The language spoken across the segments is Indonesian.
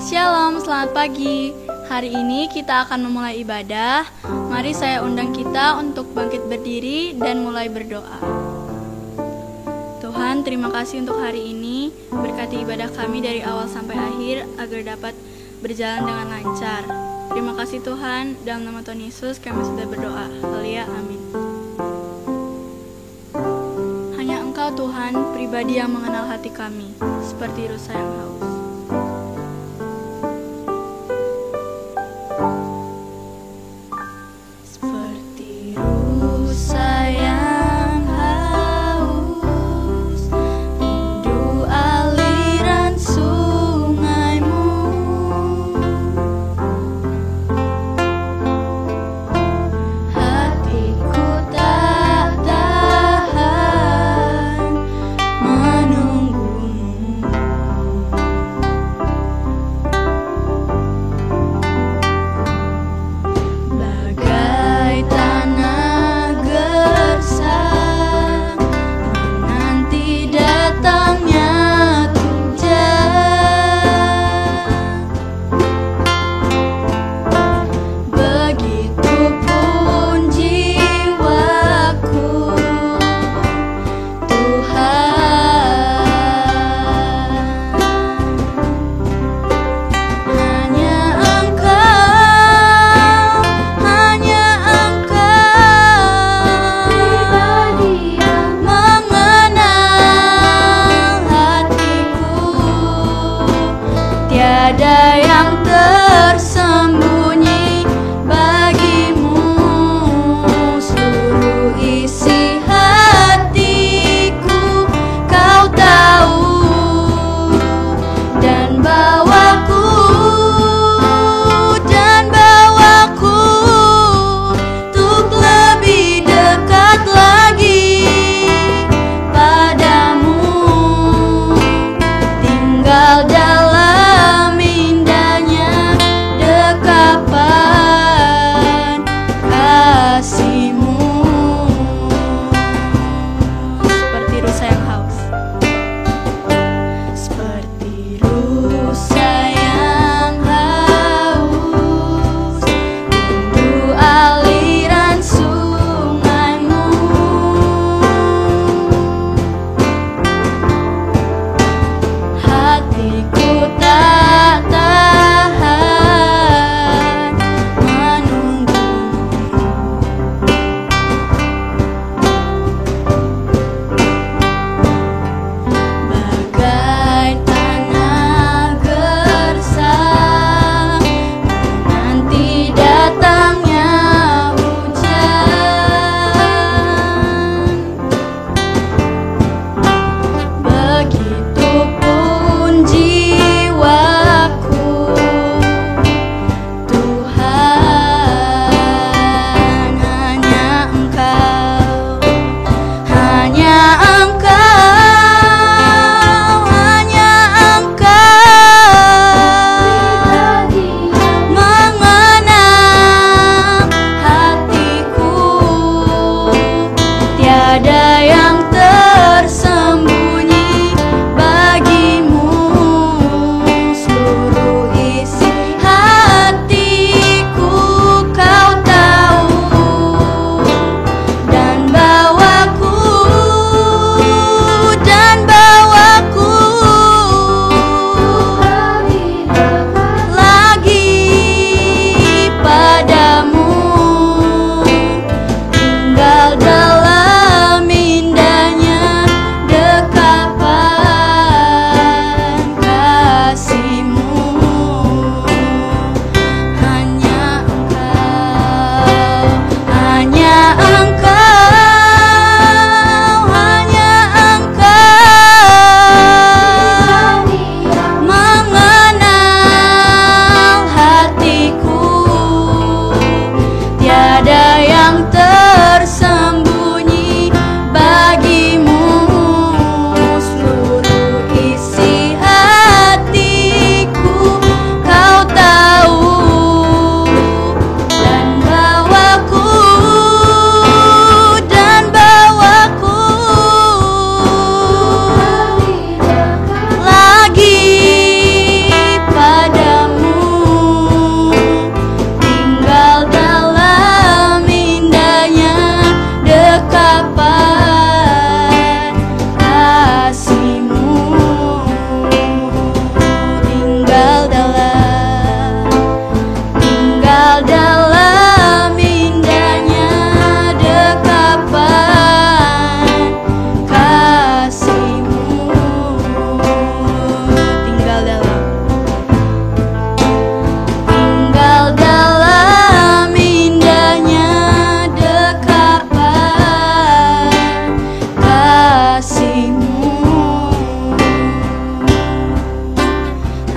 Shalom, selamat pagi. Hari ini kita akan memulai ibadah. Mari saya undang kita untuk bangkit berdiri dan mulai berdoa. Tuhan, terima kasih untuk hari ini. Berkati ibadah kami dari awal sampai akhir agar dapat berjalan dengan lancar. Terima kasih Tuhan, dalam nama Tuhan Yesus kami sudah berdoa. Haleluya, amin. Hanya Engkau Tuhan, pribadi yang mengenal hati kami, seperti rusa yang haus. Seperti rusa yang haus, rindu aliran sungai-Mu. Hatiku tak tahan menunggu-Mu. Bagai tanah gersang menanti datangnya hujan, begitupun jiwaku, Tuhan. Hanya Engkau pribadi yang mengenal hatiku. Tiada yang tersembunyi bagimu, seluruh isi hatiku Kau tahu, dan bawaku untuk lebih dekat lagi padamu, tinggal dalam indah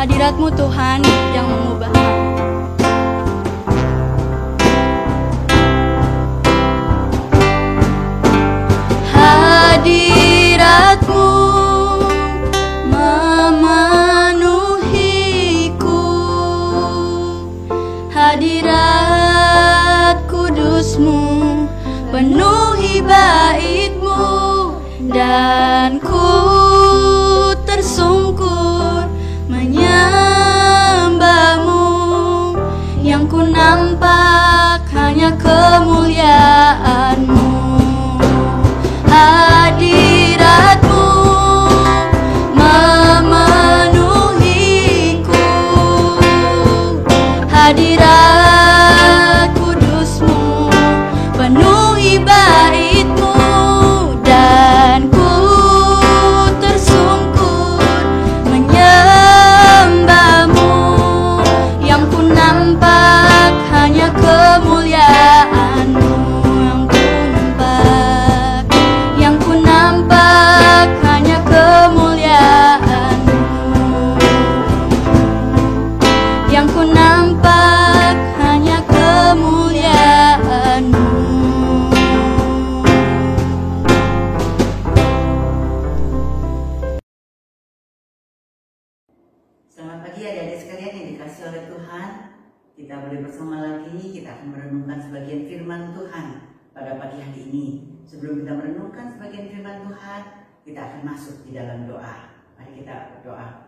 hadirat-Mu Tuhan yang mengubah kami. Hadirat-Mu memenuhiku, hadirat kudus-Mu penuhi bait-Mu, dan ku tersungkur menyembah-Mu. Yang ku nampak hanya kemuliaan-Mu. Hadirat-Mu memenuhiku, hadirat kudus-Mu penuhi bait-Mu, dan ku tersungkur menyembah-Mu. Yang ku nampak hanya kemuliaan-Mu. Yang ku nampak hanya kemuliaan-Mu. Yang ku nampak hanya kemuliaan-Mu. Selamat pagi adik-adik sekalian yang dikasihi oleh Tuhan. Kita boleh bersama lagi, kita akan merenungkan sebagian firman Tuhan pada pagi hari ini. Sebelum kita merenungkan sebagian firman Tuhan, kita akan masuk di dalam doa. Mari kita berdoa.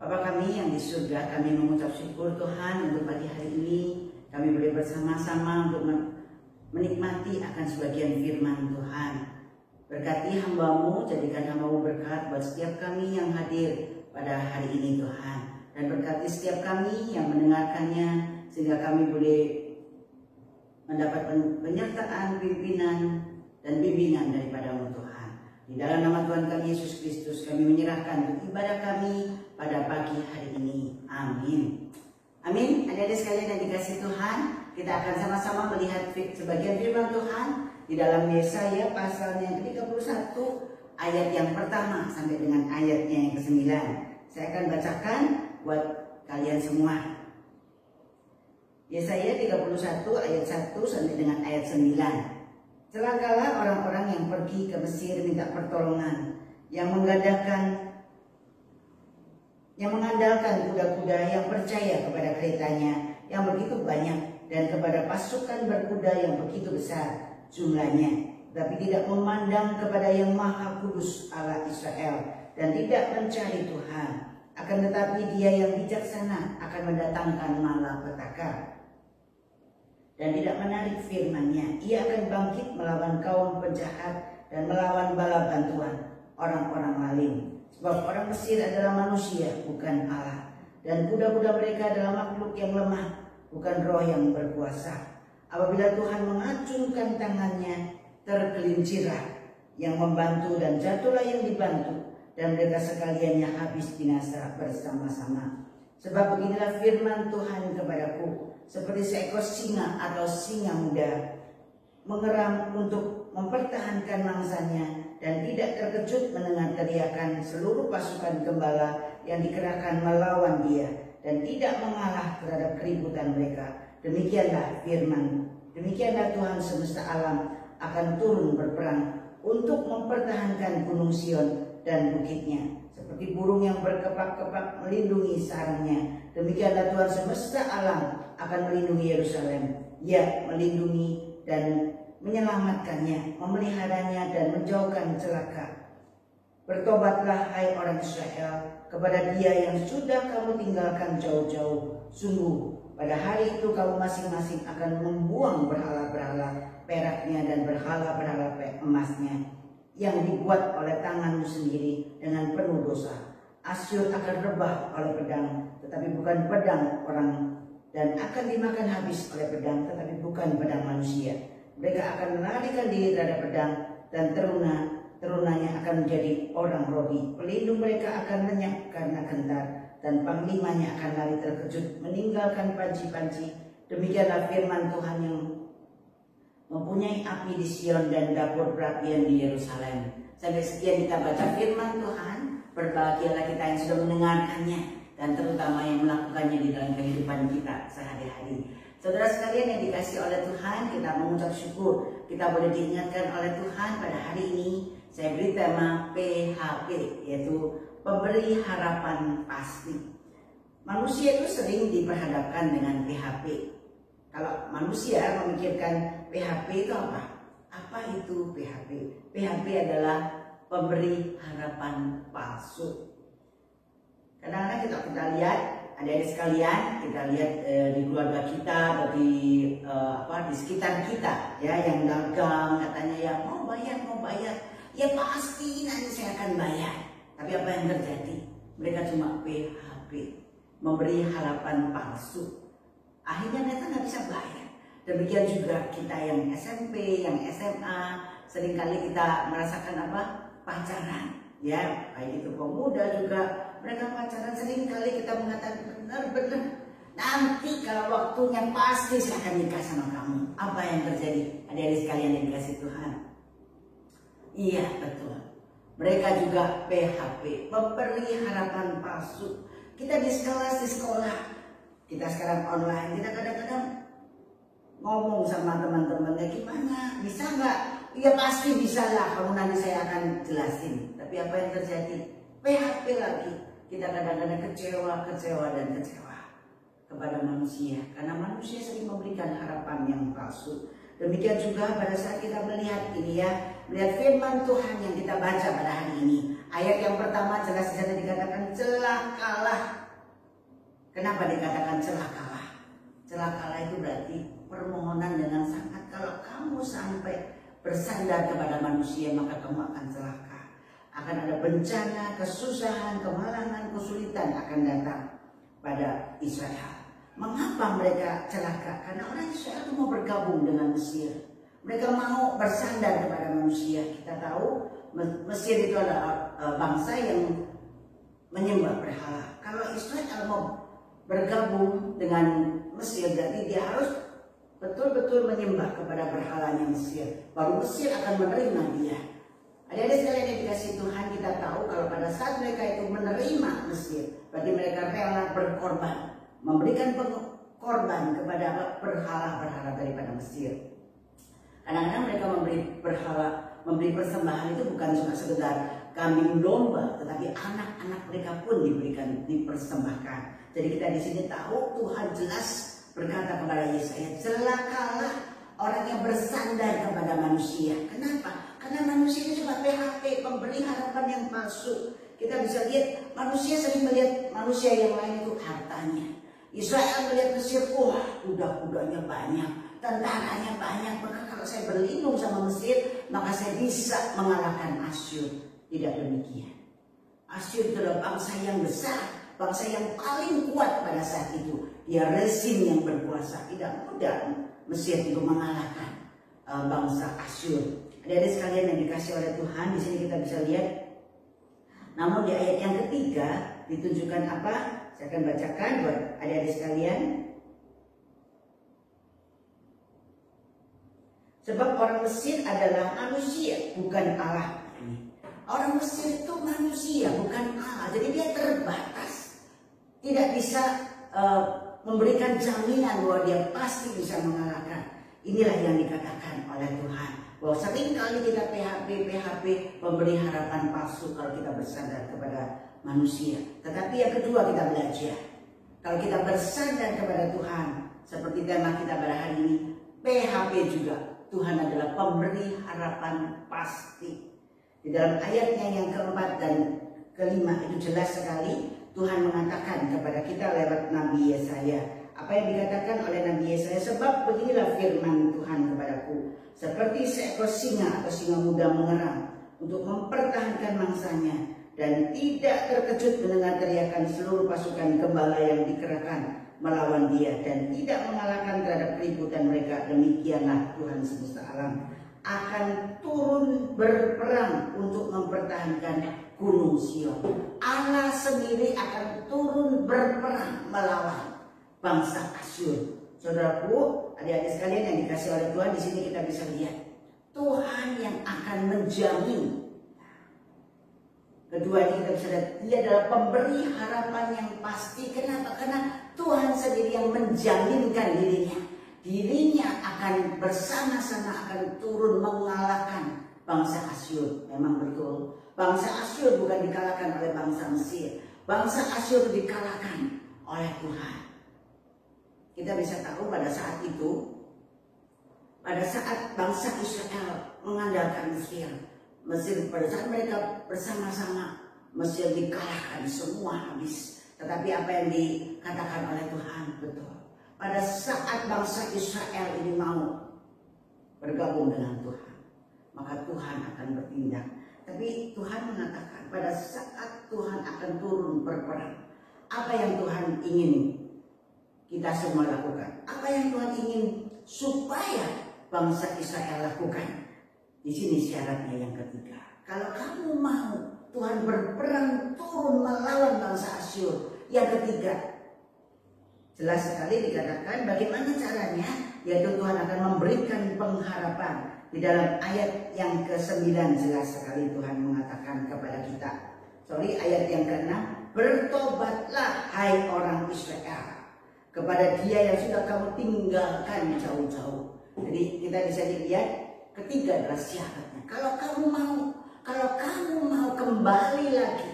Bapa kami yang di surga, kami mengucap syukur Tuhan untuk pagi hari ini. Kami boleh bersama-sama untuk menikmati akan sebagian firman Tuhan. Berkati hamba-Mu, jadikan hamba-Mu berkat buat setiap kami yang hadir pada hari ini Tuhan. Dan berkati setiap kami yang mendengarkannya, sehingga kami boleh mendapat penyertaan, pimpinan, dan bimbingan daripada-Mu Tuhan. Di dalam nama Tuhan kami Yesus Kristus, kami menyerahkan untuk ibadah kami pada pagi hari ini. Amin. Amin. Adik-adik sekalian yang dikasihi Tuhan, kita akan sama-sama melihat sebagian firman Tuhan di dalam Yesaya pasalnya yang ke-31, ayat yang pertama sampai dengan ayatnya yang ke-9. Saya akan bacakan buat kalian semua. Yesaya 31 ayat 1 sampai dengan ayat 9. Celakalah orang-orang yang pergi ke Mesir minta pertolongan, yang mengandalkan kuda-kuda, yang percaya kepada keretanya yang begitu banyak, dan kepada pasukan berkuda yang begitu besar jumlahnya, tapi tidak memandang kepada yang Maha Kudus Allah Israel, dan tidak mencari Tuhan. Akan tetapi Dia yang bijaksana akan mendatangkan malapetaka dan tidak menarik firman-Nya. Ia akan bangkit melawan kaum penjahat dan melawan bala bantuan orang-orang maling. Sebab orang Mesir adalah manusia, bukan Allah, dan kuda-kuda mereka adalah makhluk yang lemah, bukan roh yang berkuasa. Apabila Tuhan mengacungkan tangannya, tergelincirlah yang membantu, dan jatuhlah yang dibantu, dan mereka sekalian yang habis binasa bersama-sama. Sebab beginilah firman Tuhan kepadaku, seperti seekor singa atau singa muda mengeram untuk mempertahankan mangsanya, dan tidak terkejut mendengar teriakan seluruh pasukan gembala yang dikerahkan melawan dia, dan tidak mengalah terhadap keributan mereka. Demikianlah Tuhan semesta alam akan turun berperang untuk mempertahankan gunung Sion dan bukitnya, seperti burung yang berkepak-kepak melindungi sarangnya. Demikianlah Tuhan semesta alam akan melindungi Yerusalem. Ia melindungi dan menyelamatkannya, memeliharanya dan menjauhkan celaka. Bertobatlah hai orang Israel kepada Dia yang sudah kamu tinggalkan jauh-jauh. Sungguh pada hari itu kamu masing-masing akan membuang berhala-berhala peraknya dan berhala-berhala emasnya yang dibuat oleh tanganmu sendiri dengan penuh dosa. Asyur akan rebah oleh pedang, tetapi bukan pedang orang, dan akan dimakan habis oleh pedang, tetapi bukan pedang manusia. Mereka akan melarikan diri terhadap pedang, dan terunanya akan menjadi orang Robi. Pelindung mereka akan lenyap karena gentar, dan panglimanya akan lari terkejut meninggalkan panci-panci. Demikianlah firman Tuhan yang mempunyai api di Sion dan dapur perapian di Yerusalem. Sampai sekian kita baca firman Tuhan. Berbahagialah kita yang sudah mendengarkannya. dan terutama yang melakukannya di dalam kehidupan kita sehari-hari. Saudara sekalian yang dikasih oleh Tuhan, kita mengucap syukur kita boleh diingatkan oleh Tuhan pada hari ini. Saya beri tema PHP, yaitu pemberi harapan pasti. Manusia itu sering diperhadapkan dengan PHP. Kalau manusia memikirkan PHP itu apa? Apa itu PHP? PHP adalah pemberi harapan palsu. Kadang-kadang kita lihat, adik-adik sekalian, kita lihat di keluarga kita atau di sekitar kita, ya, yang dagang katanya ya mau bayar, ya pasti nanti saya akan bayar. Tapi apa yang terjadi? Mereka cuma PHP, memberi harapan palsu. Akhirnya mereka nggak bisa bayar. Demikian juga kita yang SMP, yang SMA, seringkali kita merasakan pacaran, ya, baik itu pemuda juga. Mereka pacaran, seringkali kita mengatakan benar-benar nanti kalau waktunya pasti saya akan nikah sama kamu. Apa yang terjadi? Adik-adik sekalian yang dikasih Tuhan. Iya, betul. Mereka juga PHP, memberi harapan palsu. Kita di sekolah, kita sekarang online, kita kadang-kadang ngomong sama teman-temannya, gimana? Bisa nggak? Iya pasti bisa lah, kamu nanti saya akan jelasin. Tapi apa yang terjadi? PHP lagi. Kita kadang-kadang kecewa kepada manusia, karena manusia sering memberikan harapan yang palsu. Demikian juga pada saat kita melihat ini, ya, melihat firman Tuhan yang kita baca pada hari ini. Ayat yang pertama jelas di sana dikatakan celakalah. Kenapa dikatakan celakalah? Celakalah itu berarti permohonan dengan sangat, kalau kamu sampai bersandar kepada manusia maka kamu akan celaka. Akan ada bencana, kesusahan, kemalangan, kesulitan akan datang pada Israel. Mengapa mereka celaka? Karena orang Israel itu mau bergabung dengan Mesir. Mereka mau bersandar kepada manusia. Kita tahu Mesir itu adalah bangsa yang menyembah berhala. Kalau Israel mau bergabung dengan Mesir, berarti dia harus betul-betul menyembah kepada berhalanya Mesir. Baru Mesir akan menerima dia. Adik-adik sekalian yang dikasih Tuhan, kita tahu kalau pada saat mereka itu menerima Mesir, berarti mereka rela berkorban, memberikan korban kepada berhala-berhala daripada Mesir. Kadang-kadang mereka memberi persembahan itu bukan cuma sekedar kambing domba, tetapi anak-anak mereka pun dipersembahkan. Jadi kita di sini tahu Tuhan jelas berkata kepada Yesaya, celakalah orang yang bersandar kepada manusia. Kenapa? Karena manusia itu cuma PHP, pemberi harapan yang palsu. Kita bisa lihat manusia sering melihat manusia yang lain itu hartanya. Israel melihat Mesir, wah kuda-kudanya banyak, tentaranya banyak, maka kalau saya berlindung sama Mesir maka saya bisa mengalahkan Asyur. Tidak demikian. Asyur adalah bangsa yang besar, bangsa yang paling kuat pada saat itu. Dia rezim yang berkuasa. Tidak mudah Mesir itu mengalahkan bangsa Asyur. Adik-adik sekalian yang dikasih oleh Tuhan, di sini kita bisa lihat. Namun di ayat yang ketiga ditunjukkan apa? Saya akan bacakan buat adik-adik sekalian. Sebab orang Mesir adalah manusia, bukan Allah. Orang Mesir itu manusia, bukan Allah. Jadi dia terbatas, tidak bisa memberikan jaminan bahwa dia pasti bisa mengalahkan. Inilah yang dikatakan oleh Tuhan, bahwa sering kali kita PHP memberi harapan palsu kalau kita bersandar kepada manusia. Tetapi yang kedua kita belajar, kalau kita bersandar kepada Tuhan, seperti tema kita pada hari ini, PHP juga, Tuhan adalah pemberi harapan pasti. Di dalam ayatnya yang keempat dan kelima itu jelas sekali Tuhan mengatakan kepada kita lewat Nabi Yesaya. Apa yang dikatakan oleh Nabi Yesaya? Sebab beginilah firman Tuhan kepadaku, seperti seekor singa atau singa muda mengerang untuk mempertahankan mangsanya, dan tidak terkejut mendengar teriakan seluruh pasukan gembala yang dikerahkan melawan dia, dan tidak mengalahkan terhadap keributan mereka. Demikianlah Tuhan semesta alam akan turun berperang untuk mempertahankan gunung Sion. Allah sendiri akan turun berperang melawan bangsa Asyur. Saudaraku, adik-adik sekalian yang dikasih oleh Tuhan, di sini kita bisa lihat Tuhan yang akan menjamin Kedua, kita bisa lihat dia adalah pemberi harapan yang pasti. Kenapa? Karena Tuhan sendiri yang menjaminkan dirinya akan bersama-sama akan turun mengalahkan bangsa Asyur. Memang betul, bangsa Asyur bukan dikalahkan oleh bangsa Mesir. Bangsa Asyur dikalahkan oleh Tuhan. Kita bisa tahu pada saat itu, pada saat bangsa Israel mengandalkan Mesir pada saat mereka bersama-sama, Mesir dikalahkan semua habis. Tetapi apa yang dikatakan oleh Tuhan betul. Pada saat bangsa Israel ini mau bergabung dengan Tuhan, maka Tuhan akan bertindak. Tapi Tuhan mengatakan pada saat Tuhan akan turun berperang, apa yang Tuhan ingin kita semua lakukan? Apa yang Tuhan ingin supaya bangsa Israel lakukan? Di sini syaratnya yang ketiga. Kalau kamu mau Tuhan berperang turun melawan bangsa Asyur. Yang ketiga, jelas sekali dikatakan bagaimana caranya, yaitu Tuhan akan memberikan pengharapan. Di dalam ayat yang ke-9 jelas sekali Tuhan mengatakan kepada kita. Ayat yang ke-6, bertobatlah hai orang Israel kepada Dia yang sudah kamu tinggalkan jauh-jauh. Jadi kita bisa dilihat ketiga adalah syaratnya. Kalau kamu mau kembali lagi,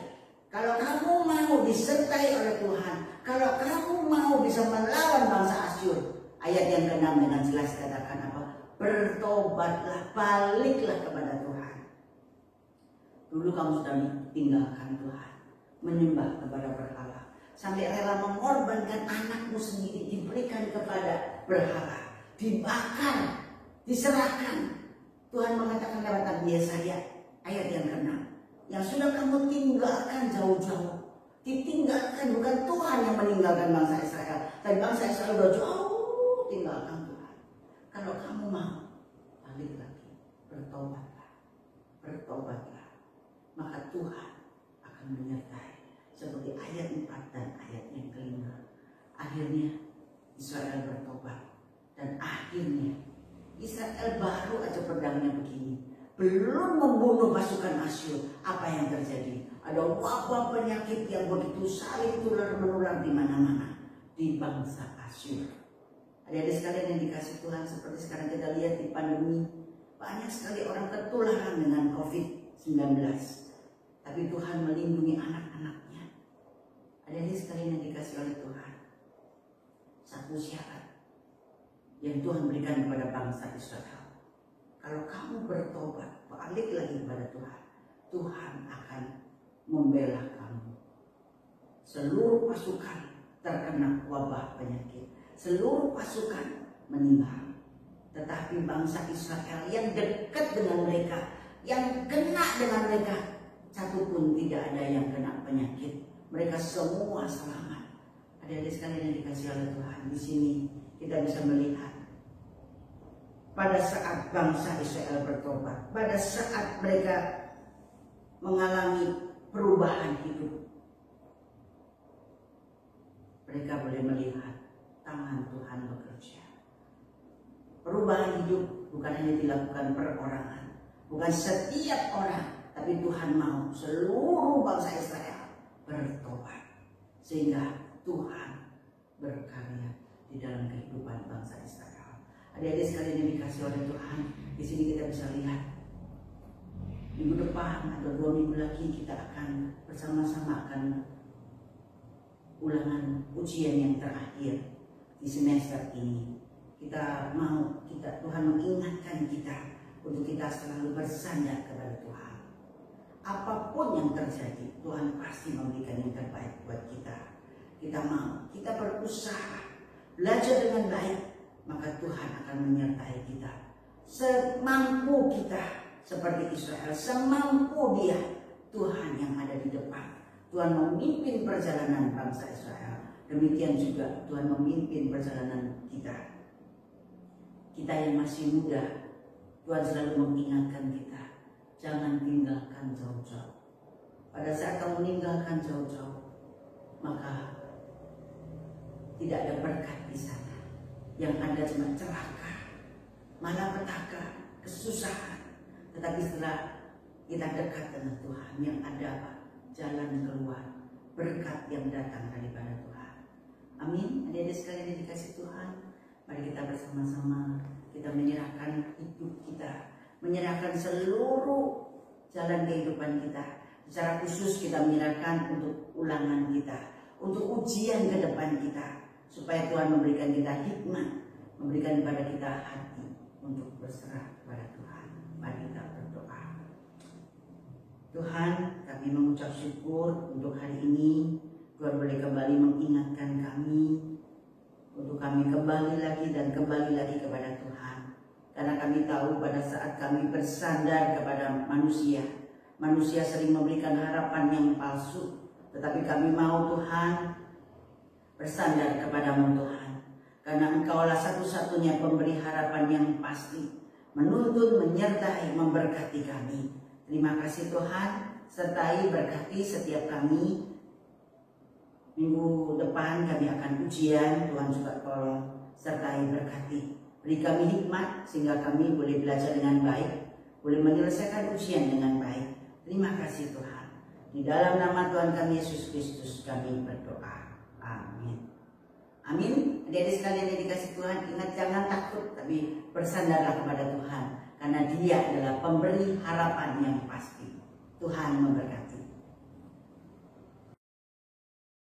kalau kamu mau disertai oleh Tuhan, kalau kamu mau bisa melawan bangsa Asyur, ayat yang ke-6 dengan jelas katakan apa? Bertobatlah, baliklah kepada Tuhan. Dulu kamu sudah tinggalkan Tuhan, menyembah kepada berhala, sampai rela mengorbankan anakmu sendiri, diberikan kepada berhala, dibakar, diserahkan. Tuhan mengatakan lewat Nabi Yesaya ayat yang ke-6, yang sudah kamu tinggalkan jauh-jauh. Ditinggalkan, bukan Tuhan yang meninggalkan bangsa Israel, tapi bangsa Israel sudah jauh tinggalkan Tuhan. Kalau kamu mau balik lagi, bertobatlah, maka Tuhan akan menyertai. Seperti ayat 4 dan ayat yang ke-5. Akhirnya Israel bertobat, dan akhirnya Israel baru aja pedangnya begini, belum membunuh pasukan Asyur. Apa yang terjadi? Ada wabah penyakit yang begitu saling menular di mana-mana di bangsa Asyur. Adik-adik sekalian yang dikasih Tuhan, seperti sekarang kita lihat di pandemi, banyak sekali orang tertular dengan COVID-19. Tapi Tuhan melindungi anak-anaknya. Adik-adik sekalian yang dikasih oleh Tuhan, satu syarat yang Tuhan berikan kepada bangsa Israel. Kalau kamu bertobat, balik lagi kepada Tuhan, Tuhan akan membela kamu. Seluruh pasukan terkena wabah penyakit, seluruh pasukan meninggal. Tetapi bangsa Israel yang dekat dengan mereka, yang kena dengan mereka, satu pun tidak ada yang kena penyakit. Mereka semua selamat. Adik-adik sekalian yang dikasih oleh Tuhan, di sini kita bisa melihat pada saat bangsa Israel bertobat, pada saat mereka mengalami perubahan hidup, mereka boleh melihat tangan Tuhan bekerja. Perubahan hidup bukan hanya dilakukan perorangan, bukan setiap orang, tapi Tuhan mau seluruh bangsa Israel bertobat, sehingga Tuhan berkarya di dalam kehidupan bangsa Israel. Adik-adik sekalian yang dikasih oleh Tuhan, di sini kita bisa lihat minggu depan atau 2 minggu lagi kita akan bersama-sama akan ulangan ujian yang terakhir di semester ini. Tuhan mengingatkan kita untuk kita selalu bersandar kepada Tuhan. Apapun yang terjadi, Tuhan pasti memberikan yang terbaik buat kita. Kita mau, kita berusaha, belajar dengan baik, maka Tuhan akan menyertai kita. Semampu kita, seperti Israel, semampu Dia, Tuhan yang ada di depan. Tuhan memimpin perjalanan bangsa Israel. Demikian juga Tuhan memimpin perjalanan kita. Kita yang masih muda, Tuhan selalu mengingatkan kita, jangan tinggalkan jauh-jauh. Pada saat kamu meninggalkan jauh-jauh, maka tidak ada berkat di sana. Yang ada cuma celaka, malapetaka, kesusahan. Tetapi setelah kita dekat dengan Tuhan, yang ada apa? jalan keluar, berkat yang datang daripada Tuhan. Amin. Adik-adik sekalian yang dikasih Tuhan, mari kita bersama-sama kita menyerahkan hidup kita, menyerahkan seluruh jalan kehidupan kita. Secara khusus kita menyerahkan untuk ulangan kita, untuk ujian ke depan kita, supaya Tuhan memberikan kita hikmat, memberikan kepada kita hati untuk berserah kepada Tuhan. Mari kita berdoa. Tuhan, kami mengucap syukur untuk hari ini. Tuhan boleh kembali mengingatkan kami untuk kami kembali lagi dan kembali lagi kepada Tuhan. Karena kami tahu pada saat kami bersandar kepada manusia, manusia sering memberikan harapan yang palsu. Tetapi kami mau Tuhan bersandar kepadamu Tuhan. Karena Engkaulah satu-satunya pemberi harapan yang pasti, menuntun, menyertai, memberkati kami. Terima kasih Tuhan, sertai berkati setiap kami. Minggu depan kami akan ujian, Tuhan juga tolong sertai berkati. Beri kami hikmat sehingga kami boleh belajar dengan baik, boleh menyelesaikan ujian dengan baik. Terima kasih Tuhan. Di dalam nama Tuhan kami Yesus Kristus kami berdoa. Amin. Amin. Adik-adik sekalian yang dikasih Tuhan, ingat jangan takut, tapi bersandarlah kepada Tuhan. Karena Dia adalah pemberi harapan yang pasti. Tuhan memberkati.